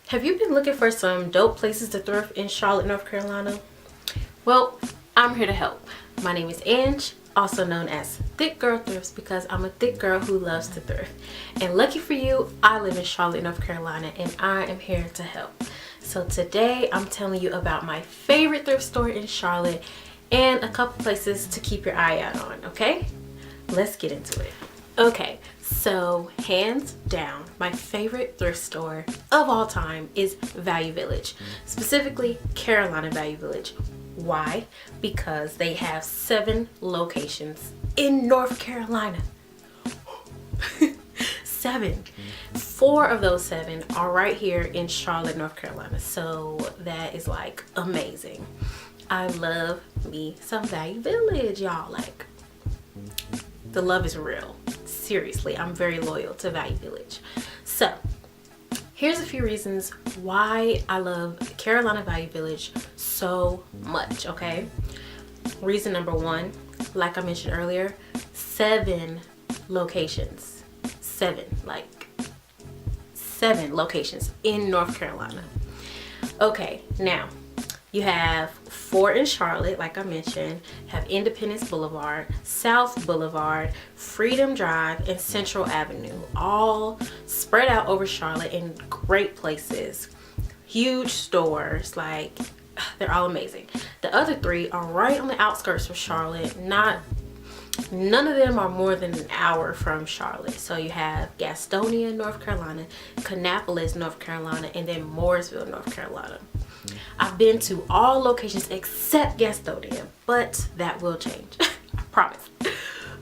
Have you been looking for some dope places to thrift in Charlotte, North Carolina? Well, I'm here to help. My name is Ange, also known as Thick Girl Thrifts, because I'm a thick girl who loves to thrift. And lucky for you, I live in Charlotte, North Carolina, and I am here to help. So today I'm telling you about my favorite thrift store in Charlotte and a couple places to keep your eye out on, okay? Let's get into it. Okay, so hands down, my favorite thrift store of all time is Value Village, specifically Carolina Value Village. Why? Because they have 7 locations in North Carolina. 7. 4 of those 7 are right here in Charlotte, North Carolina. So that is like amazing. I love me some Value Village, y'all. Like, the love is real. Seriously, I'm very loyal to Value Village. So here's a few reasons why I love Carolina Value Village so much, okay? Reason number 1, like I mentioned earlier, 7 locations. 7 locations in North Carolina. Okay, now you have 4 in Charlotte, like I mentioned, have Independence Boulevard, South Boulevard, Freedom Drive, and Central Avenue, all spread out over Charlotte in great places. Huge stores, like, they're all amazing. The other 3 are right on the outskirts of Charlotte. None of them are more than an hour from Charlotte. So you have Gastonia, North Carolina, Kannapolis, North Carolina, and then Mooresville, North Carolina. I've been to all locations except Gastonia, but that will change. I promise.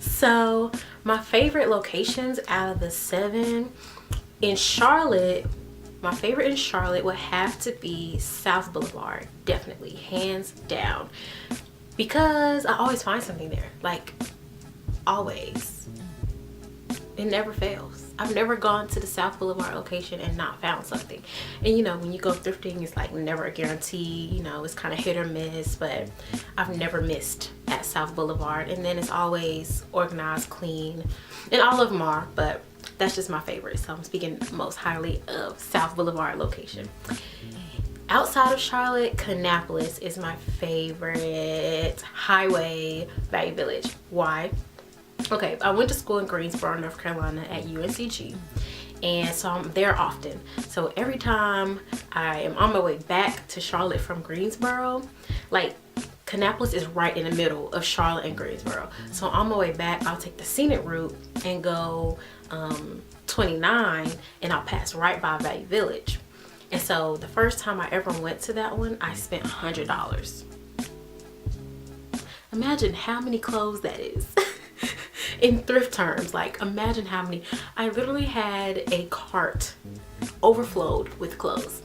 So my favorite locations out of the 7 in Charlotte, my favorite in Charlotte would have to be South Boulevard, definitely, hands down, because I always find something there, like always. It never fails. I've never gone to the South Boulevard location and not found something. And you know, when you go thrifting, it's like never a guarantee, you know, it's kind of hit or miss, but I've never missed at South Boulevard. And then it's always organized, clean, and all of them are, but that's just my favorite. So I'm speaking most highly of South Boulevard location. Outside of Charlotte, Kannapolis is my favorite highway Value Village. Why? Okay, I went to school in Greensboro, North Carolina at UNCG, and so I'm there often. So every time I am on my way back to Charlotte from Greensboro, like, Kannapolis is right in the middle of Charlotte and Greensboro. So on my way back, I'll take the scenic route and go 29, and I'll pass right by Value Village. And so the first time I ever went to that one, I spent $100. Imagine how many clothes that is. In thrift terms, like, imagine how many. I literally had a cart overflowed with clothes,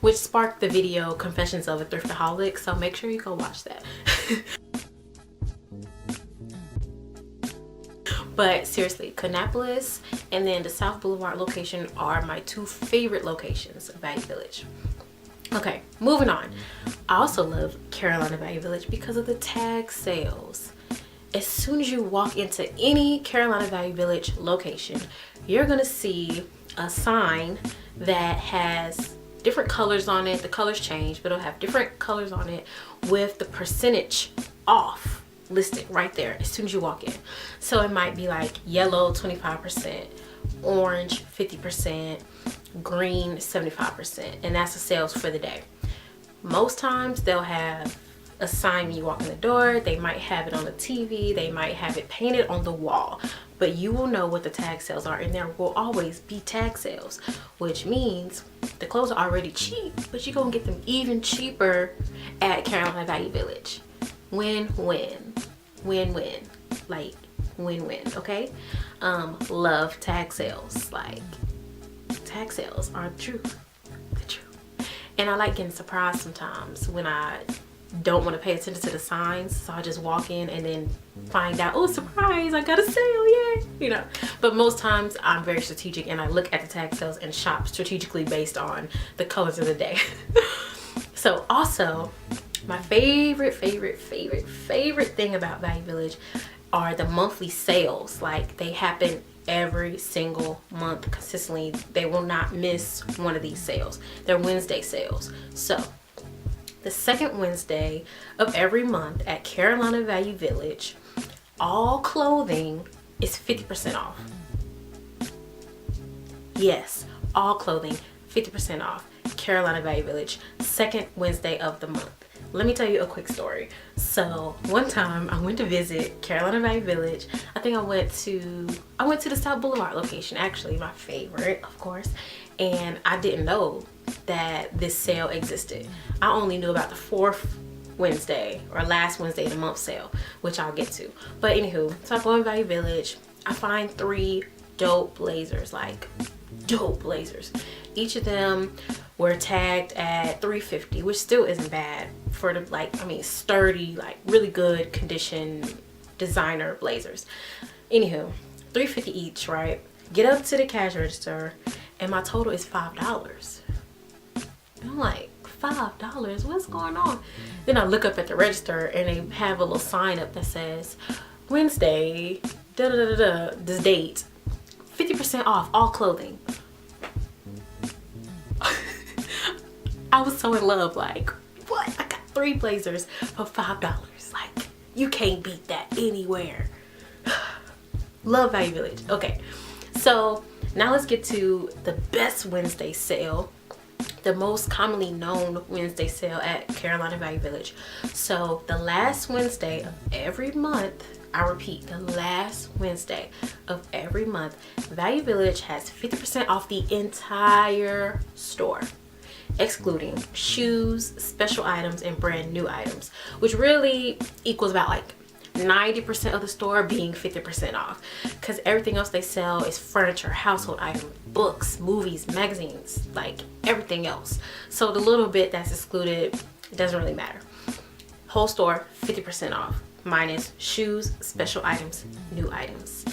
which sparked the video Confessions of a Thriftaholic, so make sure you go watch that. But seriously, Kannapolis and then the South Boulevard location are my 2 favorite locations of Value Village. Okay, moving on. I also love Carolina Value Village because of the tag sales. As soon as you walk into any Carolina Value Village location, you're gonna see a sign that has different colors on it. The colors change, but it'll have different colors on it with the percentage off listed right there as soon as you walk in. So it might be like yellow 25%, orange 50%, green 75%, and that's the sales for the day. Most times they'll have a sign when you walk in the door. They might have it on the TV, they might have it painted on the wall, but you will know what the tag sales are, and there will always be tag sales, which means the clothes are already cheap, but you're gonna get them even cheaper at Carolina Value Village. Win-win. Win-win. Like, win-win, okay? Love tag sales. Like, tag sales are the truth. The truth. And I like getting surprised sometimes when I don't want to pay attention to the signs, so I just walk in and then find out, oh, surprise, I got a sale, yay, you know. But most times I'm very strategic and I look at the tag sales and shop strategically based on the colors of the day. So also, my favorite thing about Value Village are the monthly sales. Like, they happen every single month consistently. They will not miss one of these sales. They're Wednesday sales. So the second Wednesday of every month at Carolina Value Village, all clothing is 50% off. Yes, all clothing 50% off. Carolina Value Village, second Wednesday of the month. Let me tell you a quick story. So one time I went to visit Carolina Value Village. I think I went to the South Boulevard location, actually my favorite, of course. And I didn't know that this sale existed. I only knew about the fourth Wednesday or last Wednesday of the month sale, which I'll get to. But anywho, so I go in Value Village. I find 3 dope blazers, like dope blazers. Each of them were tagged at $350, which still isn't bad for the, like, I mean, sturdy, like really good condition designer blazers. Anywho, $350 each, right? Get up to the cash register and my total is $5. And I'm like, $5? What's going on? Then I look up at the register and they have a little sign up that says Wednesday, da da da da, this date, 50% off all clothing. I was so in love, like, what? I got 3 blazers for $5. Like, you can't beat that anywhere. Love Value Village. Okay, so now let's get to the best Wednesday sale, the most commonly known Wednesday sale at Carolina Value Village. So the last Wednesday of every month, I repeat, the last Wednesday of every month, Value Village has 50% off the entire store, excluding shoes, special items, and brand new items, which really equals about like 90% of the store being 50% off, because everything else they sell is furniture, household items, books, movies, magazines, like everything else. So the little bit that's excluded, it doesn't really matter. Whole store 50% off, minus shoes, special items, new items.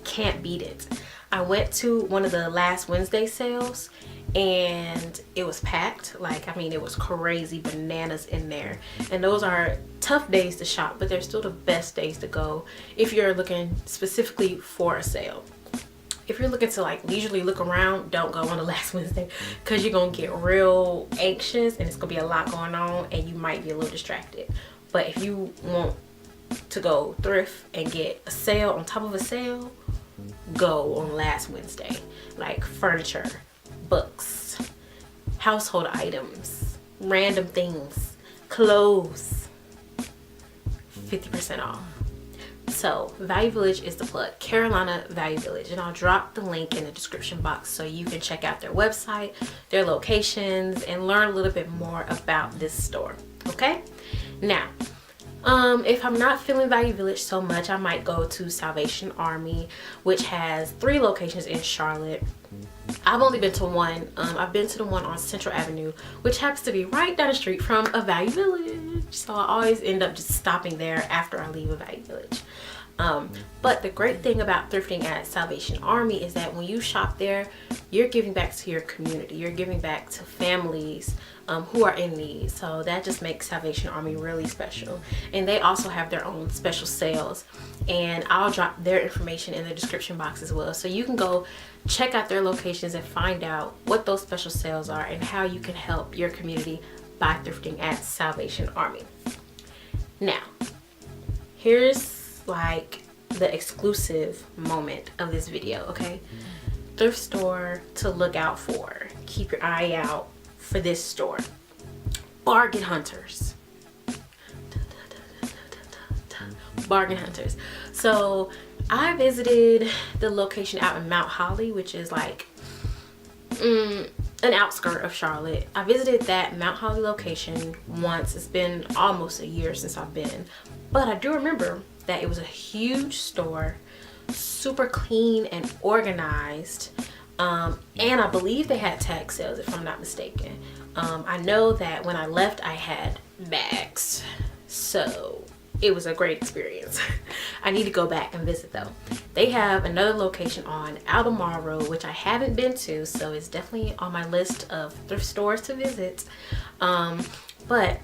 Can't beat it. I went to one of the last Wednesday sales and it was packed. Like, I mean, it was crazy bananas in there. And those are tough days to shop, but they're still the best days to go if you're looking specifically for a sale. If you're looking to like leisurely look around, don't go on the last Wednesday, because you're gonna get real anxious and it's gonna be a lot going on and you might be a little distracted. But if you want to go thrift and get a sale on top of a sale, go on last Wednesday. Like furniture, books, household items, random things, clothes, 50% off. So Value Village is the plug, Carolina Value Village, and I'll drop the link in the description box so you can check out their website, their locations, and learn a little bit more about this store. Okay, now if I'm not feeling Value Village so much, I might go to Salvation Army, which has 3 locations in Charlotte. I've only been to one. I've been to the one on Central Avenue, which happens to be right down the street from a Value Village. So I always end up just stopping there after I leave a Value Village. But the great thing about thrifting at Salvation Army is that when you shop there, you're giving back to your community. You're giving back to families who are in need. So that just makes Salvation Army really special. And they also have their own special sales. And I'll drop their information in the description box as well. So you can go check out their locations and find out what those special sales are and how you can help your community by thrifting at Salvation Army. Now, here's like the exclusive moment of this video, okay? Thrift store to look out for. Keep your eye out for this store. Bargain hunters. Bargain hunters. So I visited the location out in Mount Holly, which is like an outskirt of Charlotte. I visited that Mount Holly location once. It's been almost a year since I've been, but I do remember that it was a huge store, super clean and organized, and I believe they had tag sales if I'm not mistaken. I know that when I left I had bags, so it was a great experience. I need to go back and visit though. They have another location on Albemarle Road, which I haven't been to, so it's definitely on my list of thrift stores to visit. But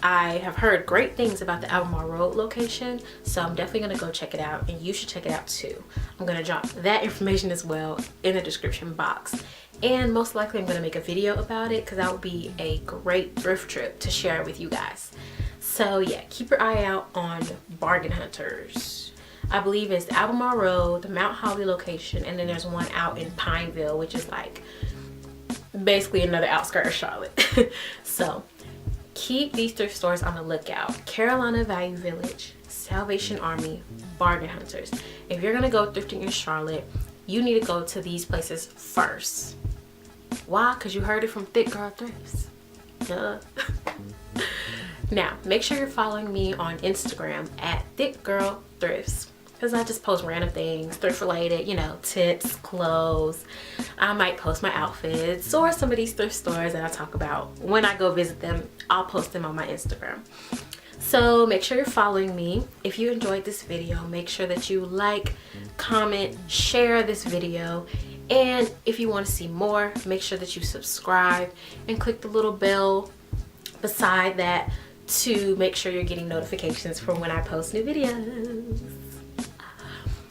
I have heard great things about the Albemarle Road location, so I'm definitely gonna go check it out, and you should check it out too. I'm gonna drop that information as well in the description box, and most likely I'm gonna make a video about it because that would be a great thrift trip to share with you guys. So yeah, keep your eye out on Bargain Hunters. I believe it's the Albemarle Road, the Mount Holly location, and then there's one out in Pineville, which is like basically another outskirt of Charlotte. So keep these thrift stores on the lookout. Carolina Value Village, Salvation Army, Bargain Hunters. If you're gonna go thrifting in Charlotte, you need to go to these places first. Why? Because you heard it from Thick Girl Thrifts. Duh. Now, make sure you're following me on Instagram at Thick Girl Thrifts, because I just post random things, thrift related, you know, tips, clothes. I might post my outfits or some of these thrift stores that I talk about. When I go visit them, I'll post them on my Instagram. So make sure you're following me. If you enjoyed this video, make sure that you like, comment, share this video. And if you want to see more, make sure that you subscribe and click the little bell beside that to make sure you're getting notifications for when I post new videos.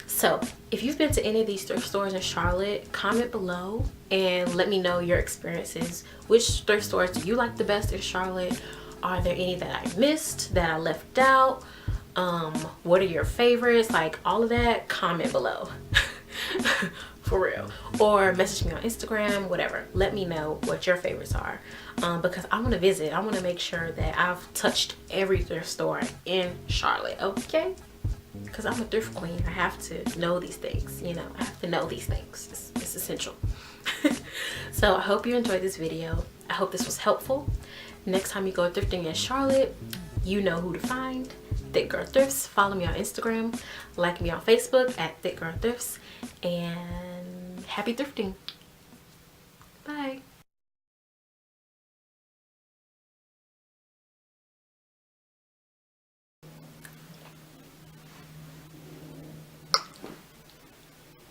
So if you've been to any of these thrift stores in Charlotte, comment below and let me know your experiences. Which thrift stores do you like the best in Charlotte? Are there any that I missed, that I left out? What are your favorites? Like all of that, comment below. For real. Or message me on Instagram, whatever. Let me know what your favorites are. Because I want to visit. I want to make sure that I've touched every thrift store in Charlotte, okay? Because I'm a thrift queen. I have to know these things, you know. I have to know these things. It's essential. So I hope you enjoyed this video. I hope this was helpful. Next time you go thrifting in Charlotte, you know who to find. Thick Girl Thrifts. Follow me on Instagram. Like me on Facebook at Thick Girl Thrifts. And happy thrifting. Bye.